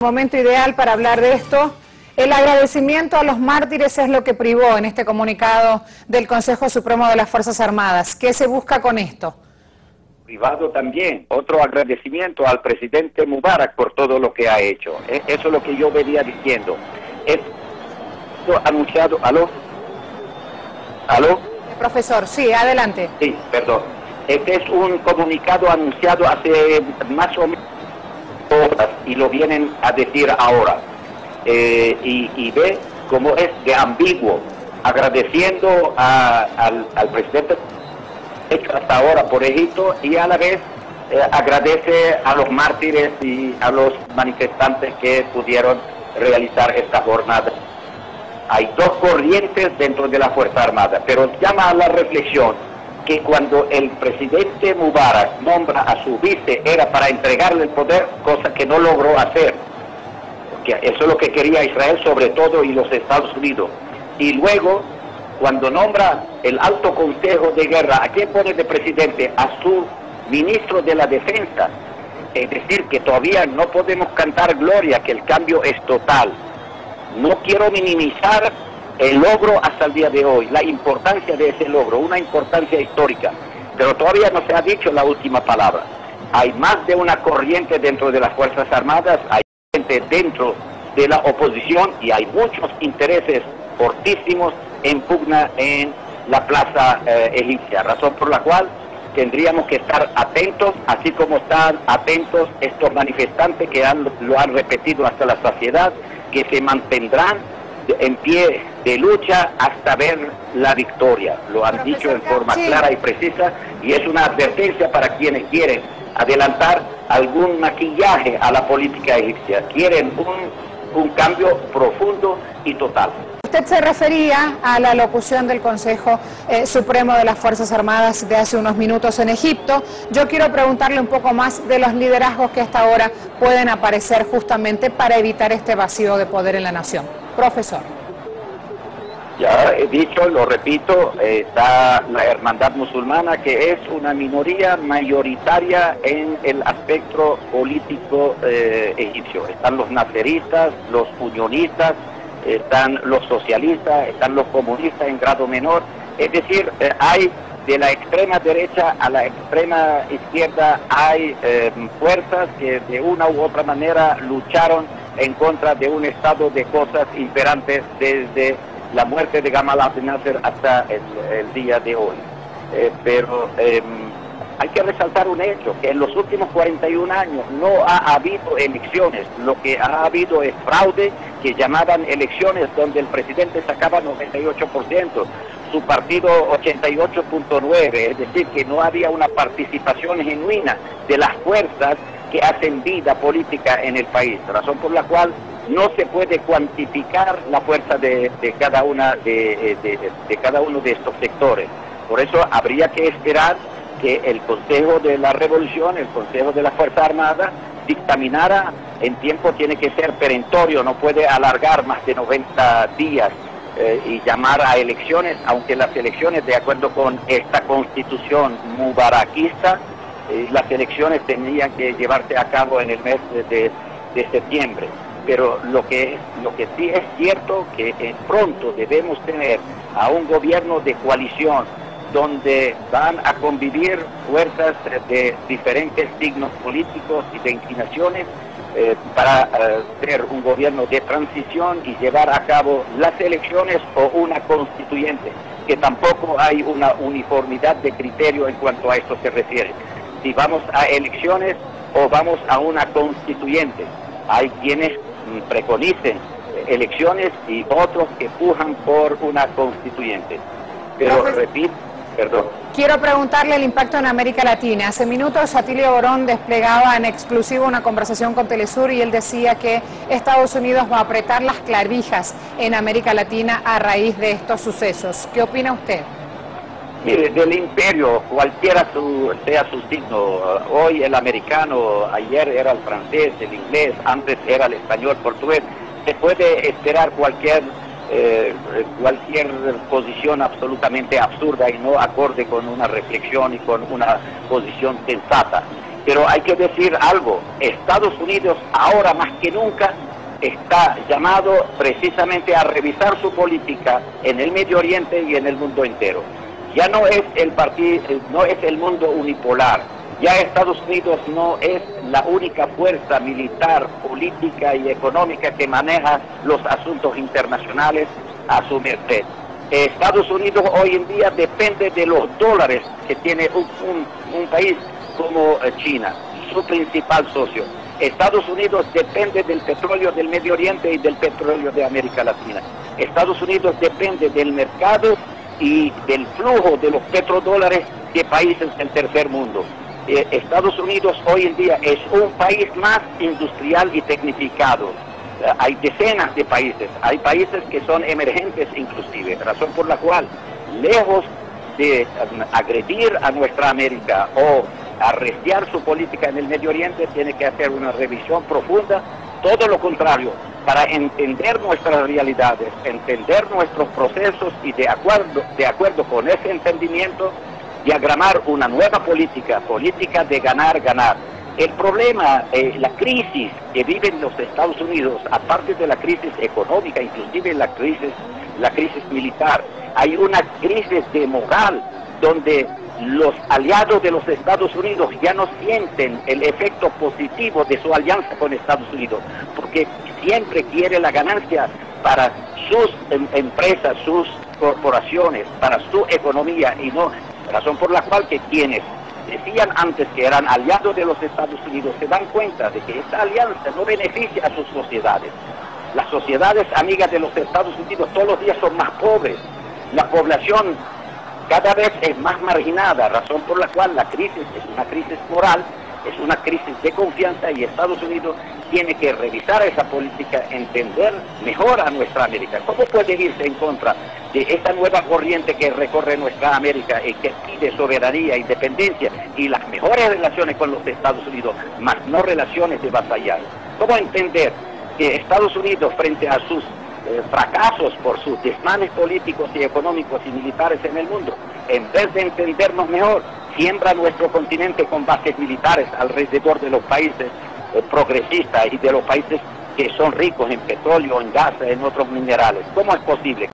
Momento ideal para hablar de esto. El agradecimiento a los mártires es lo que privó en este comunicado del Consejo Supremo de las Fuerzas Armadas. ¿Qué se busca con esto? Privado también, otro agradecimiento al presidente Mubarak por todo lo que ha hecho. Eso es lo que yo venía diciendo. Esto anunciado, ¿aló? Profesor, sí, adelante. Sí, perdón. Este es un comunicado anunciado hace más o menos horas y lo vienen a decir ahora. Y ve cómo es de ambiguo, agradeciendo al presidente hecho hasta ahora por Egipto y a la vez agradece a los mártires y a los manifestantes que pudieron realizar esta jornada. Hay dos corrientes dentro de la Fuerza Armada, pero llama a la reflexión que cuando el presidente Mubarak nombra a su vice era para entregarle el poder, cosa que no logró hacer, porque eso es lo que quería Israel sobre todo y los Estados Unidos. Y luego, cuando nombra el Alto Consejo de Guerra, ¿a quién pone de presidente? A su ministro de la Defensa. Es decir, que todavía no podemos cantar gloria, que el cambio es total. No quiero minimizar el logro hasta el día de hoy, la importancia de ese logro, una importancia histórica, pero todavía no se ha dicho la última palabra. Hay más de una corriente dentro de las Fuerzas Armadas, hay gente dentro de la oposición y hay muchos intereses fortísimos en pugna en la plaza egipcia, razón por la cual tendríamos que estar atentos, así como están atentos estos manifestantes que lo han repetido hasta la saciedad, que se mantendrán en pie de lucha hasta ver la victoria. Lo han dicho en forma clara y precisa y es una advertencia para quienes quieren adelantar algún maquillaje a la política egipcia. Quieren un cambio profundo y total. Usted se refería a la locución del Consejo Supremo de las Fuerzas Armadas de hace unos minutos en Egipto. Yo quiero preguntarle un poco más de los liderazgos que hasta ahora pueden aparecer justamente para evitar este vacío de poder en la nación. Profesor. Ya he dicho, lo repito, está la Hermandad Musulmana, que es una minoría mayoritaria en el aspecto político egipcio. Están los naceristas, los unionistas, están los socialistas, están los comunistas en grado menor. Es decir, hay de la extrema derecha a la extrema izquierda, hay fuerzas que de una u otra manera lucharon en contra de un estado de cosas imperantes desde la muerte de Gamal Abdel Nasser hasta el día de hoy. Pero hay que resaltar un hecho, que en los últimos 41 años no ha habido elecciones. Lo que ha habido es fraude, que llamaban elecciones donde el presidente sacaba 98%, su partido 88.9%, es decir, que no había una participación genuina de las fuerzas que hacen vida política en el país, razón por la cual no se puede cuantificar la fuerza de cada uno de estos sectores. Por eso habría que esperar que el Consejo de la Revolución, el Consejo de la Fuerza Armada, dictaminara en tiempo, tiene que ser perentorio, no puede alargar más de 90 días y llamar a elecciones, aunque las elecciones, de acuerdo con esta constitución mubarakista, las elecciones tenían que llevarse a cabo en el mes de septiembre. Pero lo que sí es cierto que pronto debemos tener a un gobierno de coalición donde van a convivir fuerzas de diferentes signos políticos y de inclinaciones para ser un gobierno de transición y llevar a cabo las elecciones o una constituyente, que tampoco hay una uniformidad de criterio en cuanto a esto se refiere. Si vamos a elecciones o vamos a una constituyente. Hay quienes preconicen elecciones y otros que pujan por una constituyente. Pero repito, perdón. Quiero preguntarle el impacto en América Latina. Hace minutos Atilio Borón desplegaba en exclusivo una conversación con Telesur y él decía que Estados Unidos va a apretar las clavijas en América Latina a raíz de estos sucesos. ¿Qué opina usted? Mire, del imperio, cualquiera sea su signo, hoy el americano, ayer era el francés, el inglés, antes era el español, portugués, se puede esperar cualquier posición absolutamente absurda y no acorde con una reflexión y con una posición sensata. Pero hay que decir algo, Estados Unidos ahora más que nunca está llamado precisamente a revisar su política en el Medio Oriente y en el mundo entero. Ya no es el mundo unipolar, ya Estados Unidos no es la única fuerza militar, política y económica que maneja los asuntos internacionales a su merced. Estados Unidos hoy en día depende de los dólares que tiene un país como China, su principal socio. Estados Unidos depende del petróleo del Medio Oriente y del petróleo de América Latina. Estados Unidos depende del mercado y del flujo de los petrodólares de países del tercer mundo. Estados Unidos hoy en día es un país más industrial y tecnificado. Hay decenas de países, hay países que son emergentes inclusive, razón por la cual, lejos de agredir a nuestra América o arreciar su política en el Medio Oriente, tiene que hacer una revisión profunda, todo lo contrario, para entender nuestras realidades, entender nuestros procesos y de acuerdo con ese entendimiento, diagramar una nueva política de ganar. El problema, la crisis que viven los Estados Unidos, aparte de la crisis económica, inclusive la crisis militar, hay una crisis de moral donde los aliados de los Estados Unidos ya no sienten el efecto positivo de su alianza con Estados Unidos, porque siempre quiere la ganancia para sus empresas, sus corporaciones, para su economía, y no, razón por la cual que quienes decían antes que eran aliados de los Estados Unidos se dan cuenta de que esta alianza no beneficia a sus sociedades. Las sociedades amigas de los Estados Unidos todos los días son más pobres, la población cada vez es más marginada, razón por la cual la crisis es una crisis moral, es una crisis de confianza, y Estados Unidos tiene que revisar esa política, entender mejor a nuestra América. ¿Cómo puede irse en contra de esta nueva corriente que recorre nuestra América y que pide soberanía, independencia y las mejores relaciones con los Estados Unidos, más no relaciones de vasallaje? ¿Cómo entender que Estados Unidos, frente a sus fracasos por sus desmanes políticos y económicos y militares en el mundo, en vez de entendernos mejor, siembra nuestro continente con bases militares alrededor de los países progresistas y de los países que son ricos en petróleo, en gas, en otros minerales? ¿Cómo es posible?